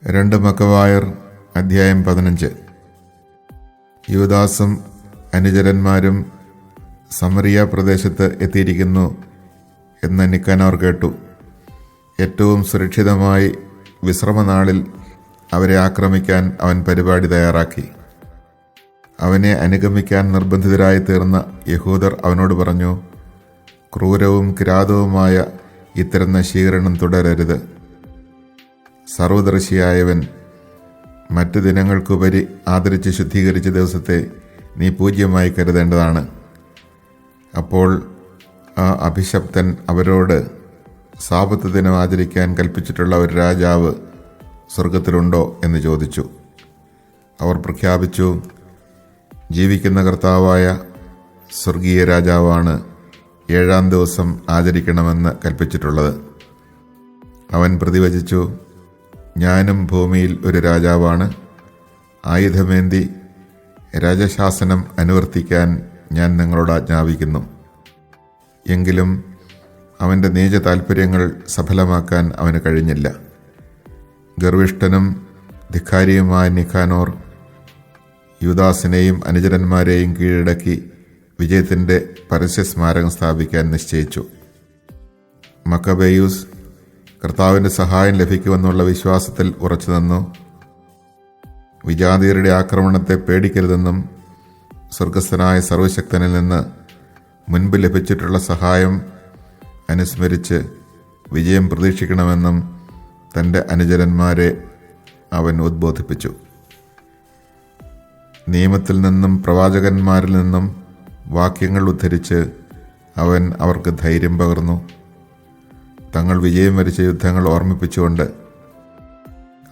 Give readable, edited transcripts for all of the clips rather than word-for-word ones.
2 മക്കവായർ അധ്യായം 15. യൂദാസും അനുചരന്മാരും സമറിയ പ്രദേശത്ത് എത്തിയിരിക്കുന്നു എന്ന് നിക്കാനോർ കേട്ടു. ഏറ്റവും സുരക്ഷിതമായി വിശ്രമനാളിൽ അവരെ ആക്രമിക്കാൻ അവൻ പരിപാടി തയ്യാറാക്കി. അവനെ അനുഗമിക്കാൻ നിർബന്ധിതരായി തീർന്ന യഹൂദർ അവനോട് പറഞ്ഞു, ക്രൂരവും കിരാതവുമായ ഇത്തരം നശീകരണം തുടരരുത്. സർവദർശിയായവൻ മറ്റു ദിനങ്ങൾക്കുപരി ആദരിച്ച് ശുദ്ധീകരിച്ച ദിവസത്തെ നീ പൂജ്യമായി കരുതേണ്ടതാണ്. അപ്പോൾ ആ അഭിശപ്തൻ അവരോട്, സാബത്ത് ദിനം ആചരിക്കാൻ കൽപ്പിച്ചിട്ടുള്ള ഒരു രാജാവ് സ്വർഗത്തിലുണ്ടോ എന്ന് ചോദിച്ചു. അവർ പ്രഖ്യാപിച്ചു, ജീവിക്കുന്ന കർത്താവായ സ്വർഗീയ രാജാവാണ് 7-ാം ദിവസം ആചരിക്കണമെന്ന് കൽപ്പിച്ചിട്ടുള്ളത്. അവൻ പ്രതിവചിച്ചു, ഞാനും ഭൂമിയിൽ ഒരു രാജാവാണ്. ആയുധമേന്തി രാജശാസനം അനുവർത്തിക്കാൻ ഞാൻ നിങ്ങളോട് ആജ്ഞാപിക്കുന്നു. എങ്കിലും അവൻ്റെ നീച താൽപ്പര്യങ്ങൾ സഫലമാക്കാൻ അവന് കഴിഞ്ഞില്ല. ഗർവിഷ്ഠനും ധിക്കാരിയുമായ നിക്കാനോർ യൂദാസിനെയും അനുചരന്മാരെയും കീഴടക്കി വിജയത്തിൻ്റെ പരസ്യസ്മാരകം സ്ഥാപിക്കാൻ നിശ്ചയിച്ചു. മക്കബേയൂസ് കർത്താവിൻ്റെ സഹായം ലഭിക്കുമെന്നുള്ള വിശ്വാസത്തിൽ ഉറച്ചു നിന്നു. വിജാതീയരുടെ ആക്രമണത്തെ പേടിക്കരുതെന്നും സ്വർഗസ്ഥനായ സർവശക്തനിൽ നിന്ന് മുൻപ് ലഭിച്ചിട്ടുള്ള സഹായം അനുസ്മരിച്ച് വിജയം പ്രതീക്ഷിക്കണമെന്നും തൻ്റെ അനുചരന്മാരെ അവൻ ഉദ്ബോധിപ്പിച്ചു. നിയമത്തിൽ നിന്നും പ്രവാചകന്മാരിൽ നിന്നും വാക്യങ്ങൾ ഉദ്ധരിച്ച് അവൻ അവർക്ക് ധൈര്യം പകർന്നു. തങ്ങൾ വിജയം വരിച്ച യുദ്ധങ്ങൾ ഓർമ്മിപ്പിച്ചുകൊണ്ട്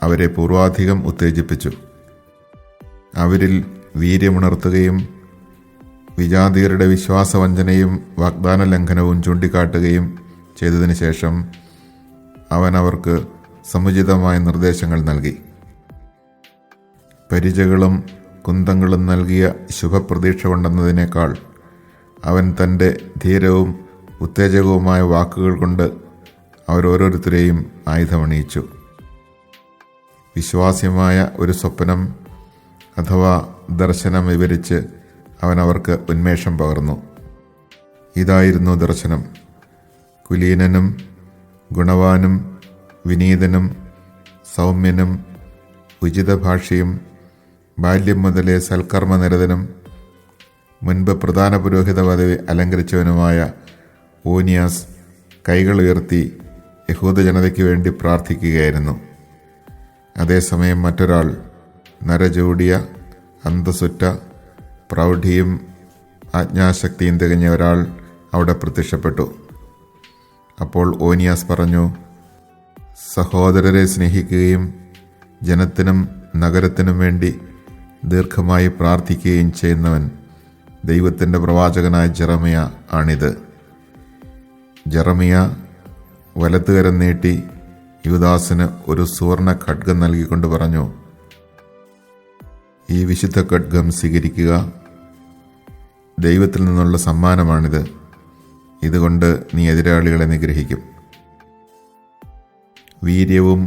അവരെ പൂർവാധികം ഉത്തേജിപ്പിച്ചു. അവരിൽ വീര്യമുണർത്തുകയും വിജാതീയരുടെ വിശ്വാസവഞ്ചനയും വാഗ്ദാന ലംഘനവും ചൂണ്ടിക്കാട്ടുകയും ചെയ്തതിനു ശേഷം അവൻ അവർക്ക് സമുചിതമായ നിർദ്ദേശങ്ങൾ നൽകി. പരിചകളും കുന്തങ്ങളും നൽകിയ ശുഭപ്രതീക്ഷ കൊണ്ടെന്നതിനേക്കാൾ അവൻ തൻ്റെ ധീരവും ഉത്തേജകവുമായ വാക്കുകൾ കൊണ്ട് അവരോരോരുത്തരെയും ആയുധമണിയിച്ചു. വിശ്വാസ്യമായ ഒരു സ്വപ്നം അഥവാ ദർശനം വിവരിച്ച് അവൻ അവർക്ക് ഉന്മേഷം പകർന്നു. ഇതായിരുന്നു ദർശനം: കുലീനനും ഗുണവാനും വിനീതനും സൗമ്യനും ഉചിതഭാഷിയും ബാല്യം മുതലേ സൽക്കർമ്മനിരതനും മുൻപ് പ്രധാന പുരോഹിത പദവി അലങ്കരിച്ചവനുമായ ഓനിയാസ് കൈകൾ ഉയർത്തി യഹൂദ ജനതയ്ക്ക് വേണ്ടി പ്രാർത്ഥിക്കുകയായിരുന്നു. അതേസമയം മറ്റൊരാൾ, നരചൂടിയ അന്തസുറ്റ പ്രൗഢിയും ആജ്ഞാശക്തിയും തികഞ്ഞ ഒരാൾ അവിടെ പ്രത്യക്ഷപ്പെട്ടു. അപ്പോൾ ഓനിയാസ് പറഞ്ഞു, സഹോദരരെ സ്നേഹിക്കുകയും ജനത്തിനും നഗരത്തിനും വേണ്ടി ദീർഘമായി പ്രാർത്ഥിക്കുകയും ചെയ്യുന്നവൻ ദൈവത്തിൻ്റെ പ്രവാചകനായ ജെറമിയ ആണിത്. ജെറമിയ വലത്തുകരം നീട്ടി യൂദാസിന് ഒരു സുവർണ ഖഡ്ഗം നൽകിക്കൊണ്ട് പറഞ്ഞു, ഈ വിശുദ്ധ ഖഡ്ഗം സ്വീകരിക്കുക. ദൈവത്തിൽ നിന്നുള്ള സമ്മാനമാണിത്. ഇതുകൊണ്ട് നീ എതിരാളികളെ നിഗ്രഹിക്കും. വീര്യവും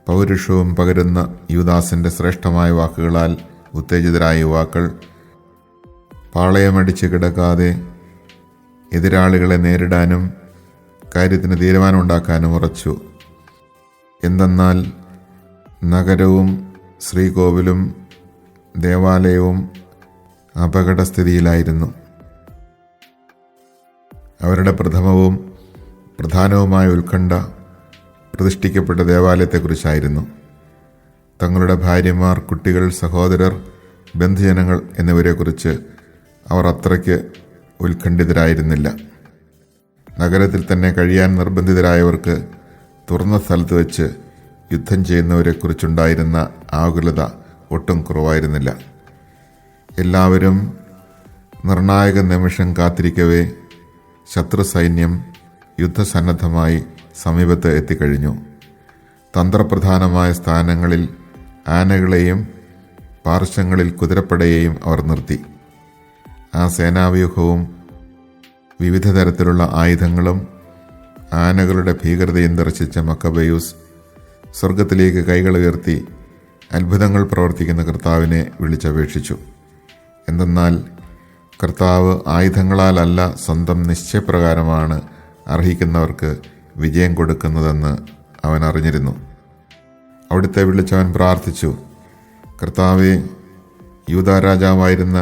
പൗരുഷവും പകരുന്ന യൂദാസിൻ്റെ ശ്രേഷ്ഠമായ വാക്കുകളാൽ ഉത്തേജിതരായ യുവാക്കൾ പാളയമടിച്ച് കിടക്കാതെ എതിരാളികളെ നേരിടാനും കാര്യത്തിന് തീരുമാനമുണ്ടാക്കാനും ഉറച്ചു. എന്തെന്നാൽ നഗരവും ശ്രീകോവിലും ദേവാലയവും അപകടസ്ഥിതിയിലായിരുന്നു. അവരുടെ പ്രഥമവും പ്രധാനവുമായ ഉത്കണ്ഠ പ്രതിഷ്ഠിക്കപ്പെട്ട ദേവാലയത്തെക്കുറിച്ചായിരുന്നു. തങ്ങളുടെ ഭാര്യമാർ, കുട്ടികൾ, സഹോദരർ, ബന്ധുജനങ്ങൾ എന്നിവരെക്കുറിച്ച് അവർ അത്രയ്ക്ക് ഉത്കണ്ഠിതരായിരുന്നില്ല. നഗരത്തിൽ തന്നെ കഴിയാൻ നിർബന്ധിതരായവർക്ക് തുറന്ന സ്ഥലത്ത് വെച്ച് യുദ്ധം ചെയ്യുന്നവരെക്കുറിച്ചുണ്ടായിരുന്ന ആകുലത ഒട്ടും കുറവായിരുന്നില്ല. എല്ലാവരും നിർണായക നിമിഷം കാത്തിരിക്കവേ ശത്രു സൈന്യം യുദ്ധസന്നദ്ധമായി സമീപത്ത് എത്തിക്കഴിഞ്ഞു. തന്ത്രപ്രധാനമായ സ്ഥാനങ്ങളിൽ ആനകളെയും പാർശ്വങ്ങളിൽ കുതിരപ്പടയെയും അവർ നിർത്തി. ആ സേനാവ്യൂഹവും വിവിധ തരത്തിലുള്ള ആയുധങ്ങളും ആനകളുടെ ഭീകരതയും ദർശിച്ച മക്കബേയൂസ് സ്വർഗത്തിലേക്ക് കൈകൾ ഉയർത്തി അത്ഭുതങ്ങൾ പ്രവർത്തിക്കുന്ന കർത്താവിനെ വിളിച്ചപേക്ഷിച്ചു. എന്തെന്നാൽ കർത്താവ് ആയുധങ്ങളാലല്ല, സ്വന്തം നിശ്ചയപ്രകാരമാണ് അർഹിക്കുന്നവർക്ക് വിജയം കൊടുക്കുന്നതെന്ന് അവൻ അറിഞ്ഞിരുന്നു. അവിടുത്തെ വിളിച്ചവൻ പ്രാർത്ഥിച്ചു, കർത്താവേ, യൂദാ രാജാവായിരുന്ന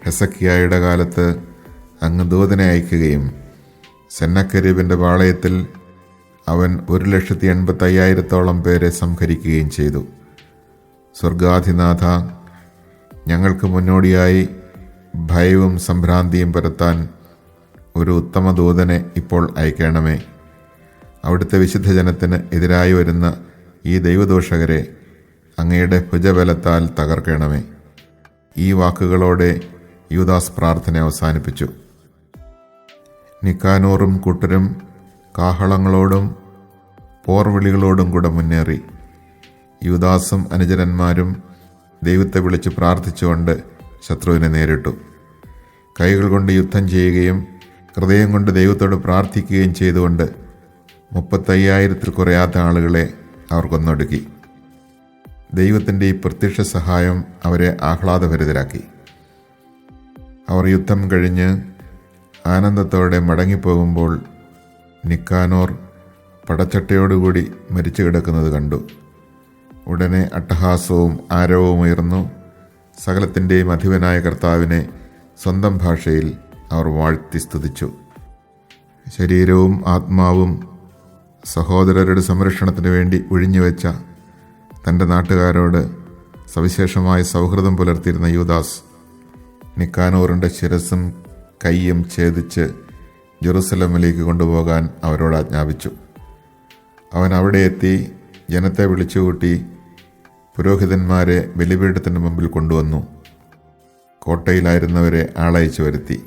ഹെസക്കിയായുടെ കാലത്ത് അങ്ങ് ദൂതനെ അയക്കുകയും സെന്നക്കെരീബിൻ്റെ പാളയത്തിൽ അവൻ 1,85,000 പേരെ സംഹരിക്കുകയും ചെയ്തു. സ്വർഗാധിനാഥ, ഞങ്ങൾക്ക് മുന്നോടിയായി ഭയവും സംഭ്രാന്തിയും പരത്താൻ ഒരു ഉത്തമ ദൂതനെ ഇപ്പോൾ അയക്കണമേ. അവിടുത്തെ വിശുദ്ധജനത്തിന് എതിരായി വരുന്ന ഈ ദൈവദോഷകരെ അങ്ങയുടെ ഭുജബലത്താൽ തകർക്കണമേ. ഈ വാക്കുകളോടെ യൂദാസ് പ്രാർത്ഥന അവസാനിപ്പിച്ചു. നിക്കാനോറും കൂട്ടരും കാഹളങ്ങളോടും പോർവിളികളോടും കൂടെ മുന്നേറി. യൂദാസും അനുചരന്മാരും ദൈവത്തെ വിളിച്ച് പ്രാർത്ഥിച്ചുകൊണ്ട് ശത്രുവിനെ നേരിട്ടു. കൈകൾ കൊണ്ട് യുദ്ധം ചെയ്യുകയും ഹൃദയം കൊണ്ട് ദൈവത്തോട് പ്രാർത്ഥിക്കുകയും ചെയ്തുകൊണ്ട് 35,000 കുറയാത്ത ആളുകളെ അവർ കൊന്നൊടുക്കി. ദൈവത്തിൻ്റെ ഈ പ്രത്യക്ഷ സഹായം അവരെ ആഹ്ലാദഭരിതരാക്കി. അവർ യുദ്ധം കഴിഞ്ഞ് ആനന്ദത്തോടെ മടങ്ങിപ്പോകുമ്പോൾ നിക്കാനോർ പടച്ചട്ടയോടുകൂടി മരിച്ചു കിടക്കുന്നത് കണ്ടു. ഉടനെ അട്ടഹാസവും ആരവവും ഉയർന്നു. സകലത്തിൻ്റെയും അധിപനായ കർത്താവിനെ സ്വന്തം ഭാഷയിൽ അവർ വാഴ്ത്തി സ്തുതിച്ചു. ശരീരവും ആത്മാവും സഹോദരരുടെ സംരക്ഷണത്തിന് വേണ്ടി ഒഴിഞ്ഞുവെച്ച തൻ്റെ നാട്ടുകാരോട് സവിശേഷമായ സൗഹൃദം പുലർത്തിയിരുന്ന യൂദാസ് നിക്കാനോറിൻ്റെ ശിരസ്സും കൈയും ഛേദിച്ച് ജെറുസലമിലേക്ക് കൊണ്ടുപോകാൻ അവരോട് ആജ്ഞാപിച്ചു. അവൻ അവിടെ എത്തി ജനത്തെ വിളിച്ചുകൂട്ടി പുരോഹിതന്മാരെ ബലിപീഠത്തിന് മുമ്പിൽ കൊണ്ടുവന്നു. കോട്ടയിലായിരുന്നവരെ ആളയച്ചു വരുത്തി.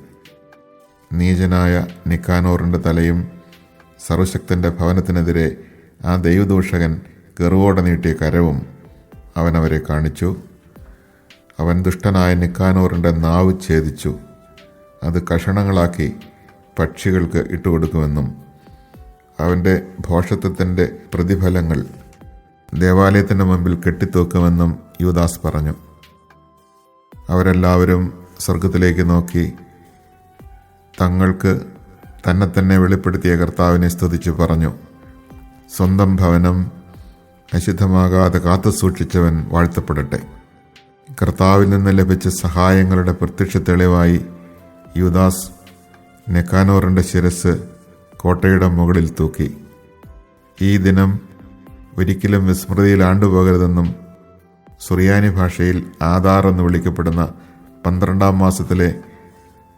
നീചനായ നിക്കാനോറിൻ്റെ തലയും സർവശക്തൻ്റെ ഭവനത്തിനെതിരെ ആ ദൈവദൂഷകൻ കെറുവോടെ നീട്ടിയ കരവും അവൻ അവരെ കാണിച്ചു. അവൻ ദുഷ്ടനായ നിക്കാനോറിൻ്റെ നാവ് ഛേദിച്ചു, അത് കഷണങ്ങളാക്കി പക്ഷികൾക്ക് ഇട്ടുകൊടുക്കുമെന്നും അവൻ്റെ ഭോഷത്വത്തിൻ്റെ പ്രതിഫലങ്ങൾ ദേവാലയത്തിൻ്റെ മുമ്പിൽ കെട്ടിത്തൂക്കുമെന്നും യൂദാസ് പറഞ്ഞു. അവരെല്ലാവരും സ്വർഗത്തിലേക്ക് നോക്കി തങ്ങൾക്ക് തന്നെ വെളിപ്പെടുത്തിയ കർത്താവിനെ സ്തുതിച്ച് പറഞ്ഞു, സ്വന്തം ഭവനം അശുദ്ധമാകാതെ കാത്തു സൂക്ഷിച്ചവൻ വാഴ്ത്തപ്പെടട്ടെ. കർത്താവിൽ നിന്ന് ലഭിച്ച സഹായങ്ങളുടെ പ്രത്യക്ഷ തെളിവായി യൂദാസ് നിക്കാനോറിൻ്റെ ശിരസ് കോട്ടയുടെ മുകളിൽ തൂക്കി. ഈ ദിനം ഒരിക്കലും വിസ്മൃതിയിൽ ആണ്ടുപോകരുതെന്നും സുറിയാനി ഭാഷയിൽ ആദാർ എന്ന് വിളിക്കപ്പെടുന്ന 12-ാം മാസത്തിലെ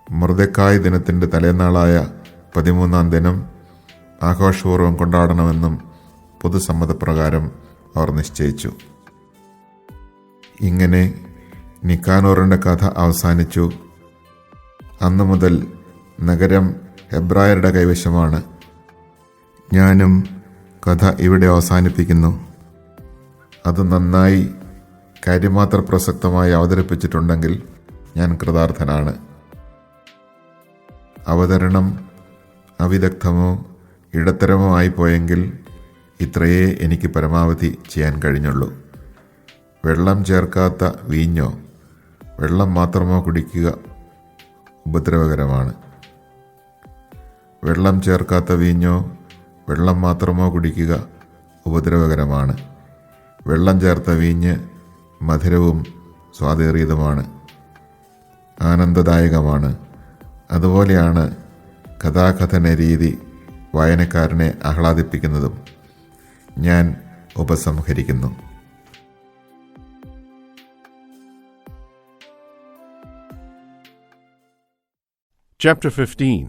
മൊർദെഖായ് ദിനത്തിൻ്റെ തലേനാളായ 13-ാം ദിനം ആഘോഷപൂർവ്വം കൊണ്ടാടണമെന്നും പൊതുസമ്മതപ്രകാരം അവർ നിശ്ചയിച്ചു. ഇങ്ങനെ നിക്കാനോറിൻ്റെ കഥ അവസാനിച്ചു. അന്നു മുതൽ നഗരം ഹെബ്രായരുടെ കൈവശമാണ്. ഞാനും കഥ ഇവിടെ അവസാനിപ്പിക്കുന്നു. അത് നന്നായി കാര്യമാത്ര പ്രസക്തമായി അവതരിപ്പിച്ചിട്ടുണ്ടെങ്കിൽ ഞാൻ കൃതാർത്ഥനാണ്. അവതരണം അവിദഗ്ധമോ ഇടത്തരമോ ആയിപ്പോയെങ്കിൽ ഇത്രയേ എനിക്ക് പരമാവധി ചെയ്യാൻ കഴിഞ്ഞുള്ളൂ. വെള്ളം ചേർക്കാത്ത വീഞ്ഞോ വെള്ളം മാത്രമോ കുടിക്കുക ഉപദ്രവകരമാണ്. വെള്ളം ചേർക്കാത്ത വീഞ്ഞോ വെള്ളം മാത്രമോ കുടിക്കുക ഉപദ്രവകരമാണ്. വെള്ളം ചേർത്ത വീഞ്ഞ് മധുരവും സ്വാദേറിയതുമാണ്, ആനന്ദദായകമാണ്. അതുപോലെയാണ് കഥാകഥന രീതി വായനക്കാരനെ ആഹ്ലാദിപ്പിക്കുന്നതും. ഞാൻ ഉപസംഹരിക്കുന്നു. Chapter 15.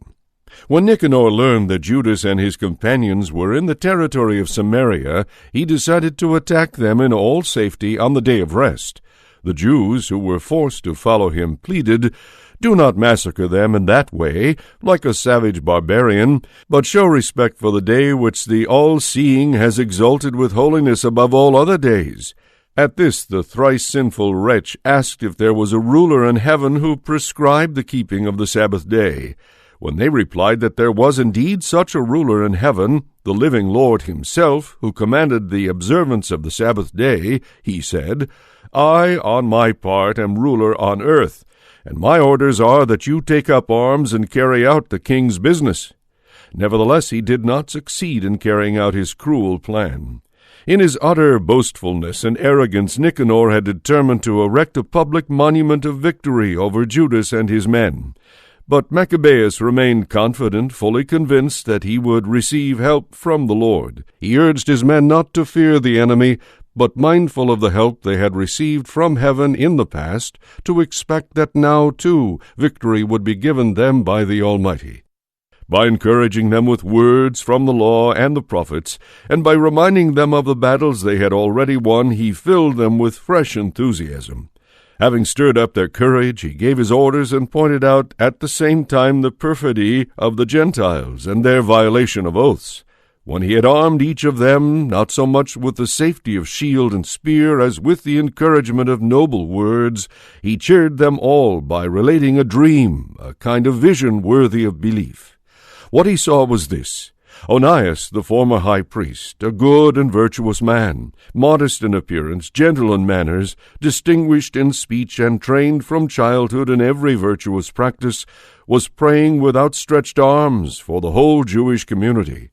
When Nicanor learned that Judas and his companions were in the territory of Samaria, he decided to attack them in all safety on the day of rest. The Jews who were forced to follow him pleaded, "Do not massacre them in that way, like a savage barbarian, but show respect for the day which the all-seeing has exalted with holiness above all other days." At this the thrice sinful wretch asked if there was a ruler in heaven who prescribed the keeping of the Sabbath day. When they replied that there was indeed such a ruler in heaven, the living Lord himself, who commanded the observance of the Sabbath day, he said, I, on my part, am ruler on earth, and my orders are that you take up arms and carry out the king's business. Nevertheless, he did not succeed in carrying out his cruel plan. In his utter boastfulness and arrogance, Nicanor had determined to erect a public monument of victory over Judas and his men. But Maccabeus remained confident, fully convinced that he would receive help from the Lord. He urged his men not to fear the enemy, but mindful of the help they had received from heaven in the past, to expect that now, too, victory would be given them by the Almighty. By encouraging them with words from the law and the prophets, and by reminding them of the battles they had already won, he filled them with fresh enthusiasm. Having stirred up their courage, he gave his orders and pointed out at the same time the perfidy of the Gentiles and their violation of oaths. When he had armed each of them, not so much with the safety of shield and spear as with the encouragement of noble words, he cheered them all by relating a dream, a kind of vision worthy of belief. What he saw was this: Onias, the former high priest, a good and virtuous man, modest in appearance, gentle in manners, distinguished in speech, and trained from childhood in every virtuous practice, was praying with outstretched arms for the whole Jewish community.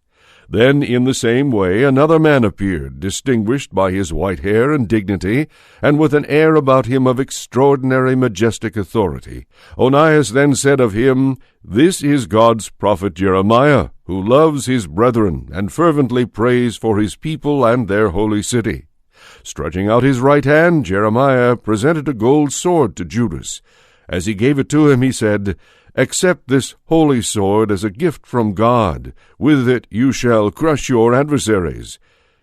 Then, in the same way, another man appeared, distinguished by his white hair and dignity, and with an air about him of extraordinary majestic authority. Onias then said of him, This is God's prophet Jeremiah, who loves his brethren, and fervently prays for his people and their holy city. Stretching out his right hand, Jeremiah presented a gold sword to Judas. As he gave it to him, he said, Accept this holy sword as a gift from God. With it you shall crush your adversaries.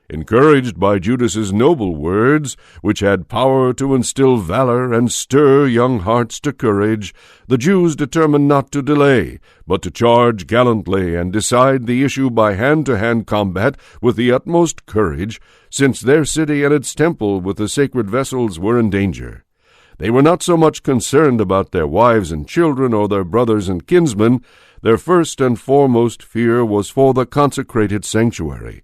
Encouraged by Judas's noble words, which had power to instill valor and stir young hearts to courage, the Jews determined not to delay, but to charge gallantly and decide the issue by hand-to-hand combat with the utmost courage, since their city and its temple with the sacred vessels were in danger. They were not so much concerned about their wives and children or their brothers and kinsmen. Their first and foremost fear was for the consecrated sanctuary.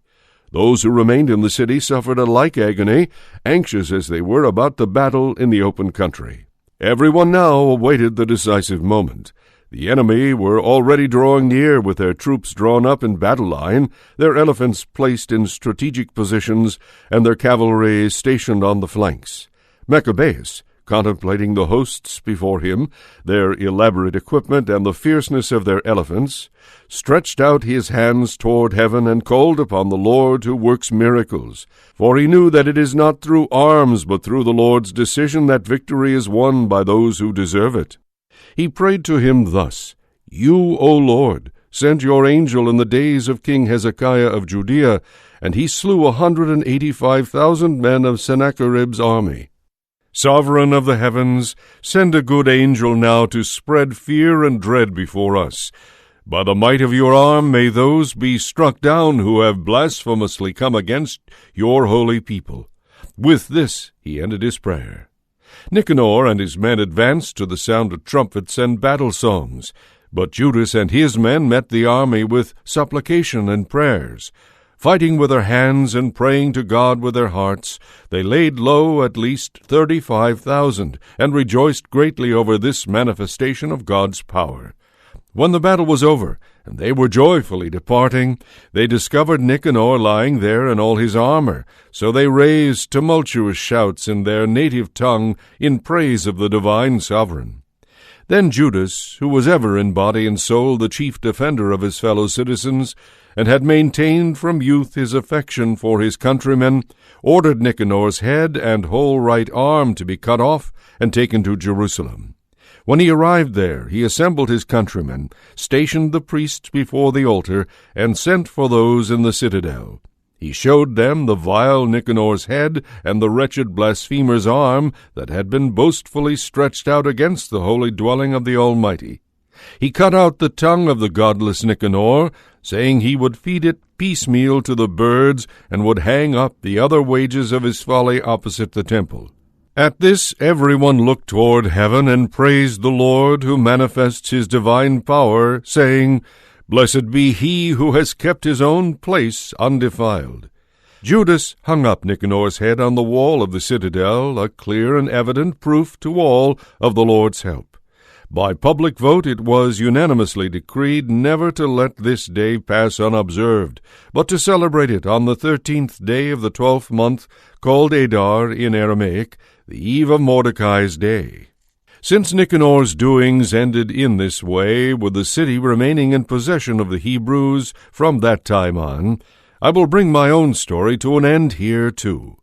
Those who remained in the city suffered a like agony, anxious as they were about the battle in the open country. Everyone now awaited the decisive moment. The enemy were already drawing near with their troops drawn up in battle line, their elephants placed in strategic positions, and their cavalry stationed on the flanks. Maccabeus, contemplating the hosts before him, their elaborate equipment, and the fierceness of their elephants, stretched out his hands toward heaven and called upon the Lord who works miracles. For he knew that it is not through arms but through the Lord's decision that victory is won by those who deserve it. He prayed to him thus, You, O Lord, sent your angel in the days of King Hezekiah of Judea, and he slew 185,000 men of Sennacherib's army. Sovereign of the heavens, send a good angel now to spread fear and dread before us. By the might of your arm may those be struck down who have blasphemously come against your holy people. With this he ended his prayer. Nicanor and his men advanced to the sound of trumpets and battle songs, but Judas and his men met the army with supplication and prayers. Fighting with their hands and praying to God with their hearts, they laid low at least 35,000, and rejoiced greatly over this manifestation of God's power. When the battle was over, and they were joyfully departing, they discovered Nicanor lying there in all his armor, so they raised tumultuous shouts in their native tongue in praise of the divine sovereign. Then Judas, who was ever in body and soul the chief defender of his fellow citizens, and had maintained from youth his affection for his countrymen, ordered Nicanor's head and whole right arm to be cut off and taken to Jerusalem. When he arrived there, he assembled his countrymen, stationed the priests before the altar, and sent for those in the citadel. He showed them the vile Nicanor's head and the wretched blasphemer's arm that had been boastfully stretched out against the holy dwelling of the Almighty. He cut out the tongue of the godless Nicanor, saying he would feed it piecemeal to the birds and would hang up the other wages of his folly opposite the temple. At this everyone looked toward heaven and praised the Lord, who manifests his divine power, saying, Blessed be he who has kept his own place undefiled. Judas hung up Nicanor's head on the wall of the citadel, a clear and evident proof to all of the Lord's help. By public vote it was unanimously decreed never to let this day pass unobserved, but to celebrate it on the 13th day of the 12th month, called Adar in Aramaic, the eve of Mordecai's day. Since Nicanor's doings ended in this way, with the city remaining in possession of the Hebrews from that time on, I will bring my own story to an end here too.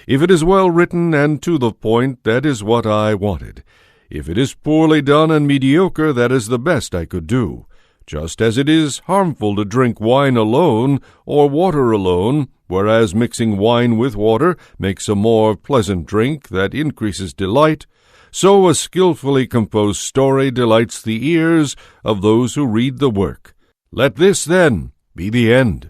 If it is well written and to the point, that is what I wanted. If it is poorly done and mediocre, that is the best I could do. Just as it is harmful to drink wine alone or water alone, whereas mixing wine with water makes a more pleasant drink that increases delight, so a skillfully composed story delights the ears of those who read the work. Let this, then, be the end.